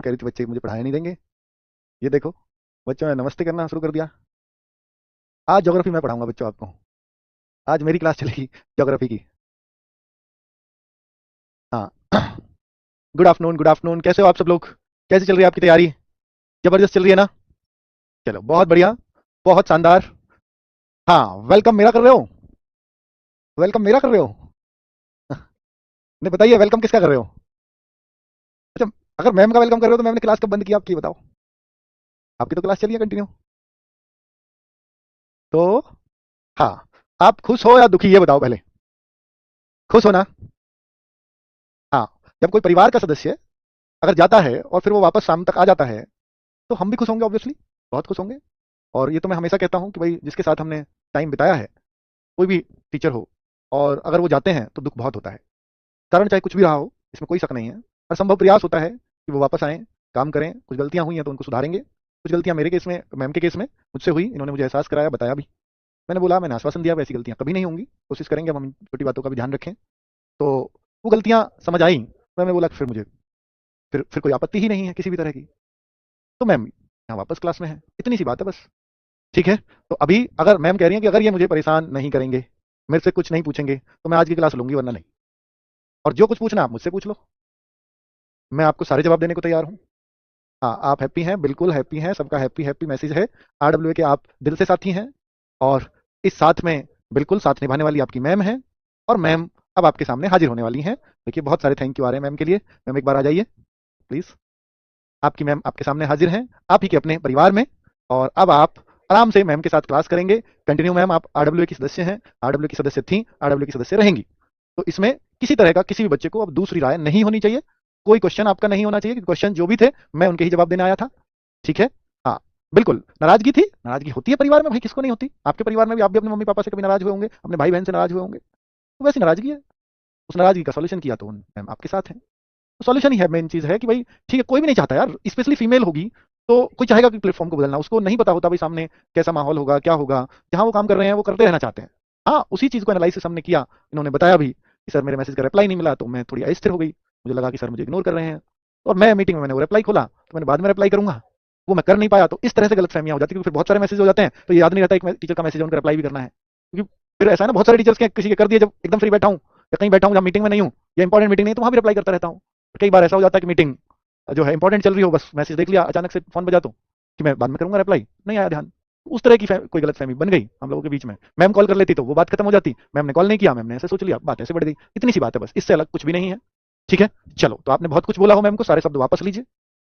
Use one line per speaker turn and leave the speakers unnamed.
कह रही थी बच्चे मुझे पढ़ाने नहीं देंगे। ये देखो, बच्चों ने नमस्ते करना शुरू कर दिया। आज ज्योग्राफी मैं पढ़ाऊंगा बच्चों आपको। आज मेरी क्लास चलेगी ज्योग्राफी की। हाँ। Good afternoon, good afternoon. कैसे हो आप सब लोग? कैसी चल रही है आपकी तैयारी? जबरदस्त चल रही है ना? चलो, बहुत बढ़िया, बहुत शानदार। हाँ, वेलकम मेरा कर रहे हो? वेलकम मेरा कर रहे हो? नहीं, बताइए वेलकम किसका कर रहे हो? अच्छा, अगर मैम का वेलकम कर रहे हो तो मैम ने क्लास कब बंद किया आपकी बताओ? आपकी तो क्लास चली है कंटिन्यू। तो हाँ, आप खुश हो या दुखी ये बताओ पहले। खुश हो ना? हाँ। जब कोई परिवार का सदस्य अगर जाता है और फिर वो वापस शाम तक आ जाता है तो हम भी खुश होंगे ऑब्वियसली, बहुत खुश होंगे। और ये तो मैं हमेशा कहता हूँ कि भाई जिसके साथ हमने टाइम बिताया है, कोई भी टीचर हो, और अगर वो जाते हैं तो दुख बहुत होता है। कारण चाहे कुछ भी रहा हो, इसमें कोई शक नहीं है। हर संभव प्रयास होता है कि वो वापस आएँ, काम करें। कुछ गलतियाँ हुई हैं तो उनको सुधारेंगे। कुछ गलतियाँ मेरे केस में, मैम के केस में मुझसे हुई, इन्होंने मुझे एहसास कराया, बताया भी। मैंने बोला, मैंने आश्वासन दिया वैसी गलतियाँ कभी नहीं होंगी, कोशिश करेंगे अब हम इन छोटी बातों का भी ध्यान रखें। तो वो गलतियाँ समझ आईं, तो मैंने बोला कि फिर मुझे फिर कोई आपत्ति ही नहीं है किसी भी तरह की। तो मैम यहाँ वापस क्लास में है, इतनी सी बात है बस। ठीक है? तो अभी अगर मैम कह रही हैं कि अगर ये मुझे परेशान नहीं करेंगे, मेरे से कुछ नहीं पूछेंगे, तो मैं आज की क्लास लूँगी, वरना नहीं। और जो कुछ पूछना है आप मुझसे पूछ लो, मैं आपको सारे जवाब देने को तैयार हूँ। हाँ, आप हैप्पी हैं, बिल्कुल हैप्पी हैं, सबका हैप्पी हैप्पी मैसेज है। आरडब्ल्यूए के आप दिल से साथी हैं, और इस साथ में बिल्कुल साथ निभाने वाली आपकी मैम है। और मैम अब आपके सामने हाजिर होने वाली हैं। देखिए, बहुत सारे थैंक यू आ रहे हैं मैम के लिए। मैम एक बार आ जाइए प्लीज़। आपकी मैम आपके सामने हाजिर हैं, आप ही के अपने परिवार में। और अब आप आराम से मैम के साथ क्लास करेंगे। कंटिन्यू मैम, आप आरडब्ल्यूए की सदस्य हैं, आरडब्ल्यूए की सदस्य थीं, आरडब्ल्यूए की सदस्य रहेंगी। तो इसमें किसी तरह का किसी भी बच्चे को अब दूसरी राय नहीं होनी चाहिए। कोई क्वेश्चन आपका नहीं होना चाहिए, क्योंकि क्वेश्चन जो भी थे मैं उनके ही जवाब देने आया था। ठीक है? हाँ, बिल्कुल। नाराजगी थी, नाराजगी होती है परिवार में, भाई किसको नहीं होती? आपके परिवार में भी आप भी अपने मम्मी पापा से कभी नाराज हुए होंगे, अपने भाई बहन से नाराज हुए होंगे, तो वैसी नाराजगी है। उस नाराजगी का सॉल्यूशन किया तो मैम आपके साथ है। सॉल्यूशन ही है, मेन चीज़ है कि भाई ठीक है, कोई भी नहीं चाहता यार, स्पेशली फीमेल होगी तो कोई चाहेगा कि प्लेटफॉर्म को बदलना। उसको नहीं पता होता भाई सामने कैसा माहौल होगा, क्या होगा। जहाँ वो काम कर रहे हैं वो करते रहना चाहते हैं। हाँ, उसी चीज़ को एनालिसिस हमने किया। इन्होंने बताया भी कि सर मेरे मैसेज का रिप्लाई नहीं मिला, तो मैं थोड़ी अस्थिर हो गई। मुझे लगा कि सर मुझे इग्नोर कर रहे हैं। और मैं मीटिंग में मैंने वो रिप्लाई खोला, तो मैंने बाद में रिप्लाई करूंगा, वो मैं कर नहीं पाया। तो इस तरह से गलत फहमियाँ हो जाती है, क्योंकि फिर बहुत सारे मैसेज हो जाते हैं तो ये याद नहीं रहता एक टीचर का मैसेज है, उनका रिप्लाई भी करना है। क्योंकि फिर ऐसा है ना, बहुत सारे टीचर्स के किसी के कर दिए, जब एकदम फ्री बैठा हूँ या कहीं बैठा हूँ जहाँ मीटिंग में नहीं हूँ या इंपॉर्टेंट मीटिंग नहीं, तो वहाँ भी रिप्लाई करता रहता हूँ। कई बार ऐसा हो जाता है कि मीटिंग जो है इंपॉर्टेंट चल रही हो, बस मैसेज देख लिया, अचानक से फोन बजा तो कि मैं बाद में करूंगा रिप्लाई, नहीं आया ध्यान। उस तरह की कोई गलतफहमी बन गई हम लोगों के बीच में। मैम कॉल कर लेती तो वो बात खत्म हो जाती, मैम ने कॉल नहीं किया, मैम ने ऐसे सोच लिया, बात ऐसे बढ़ गई। इतनी सी बात है बस, इससे अलग कुछ भी नहीं है। ठीक है? चलो, तो आपने बहुत कुछ बोला हो मैम को, सारे शब्द वापस लीजिए।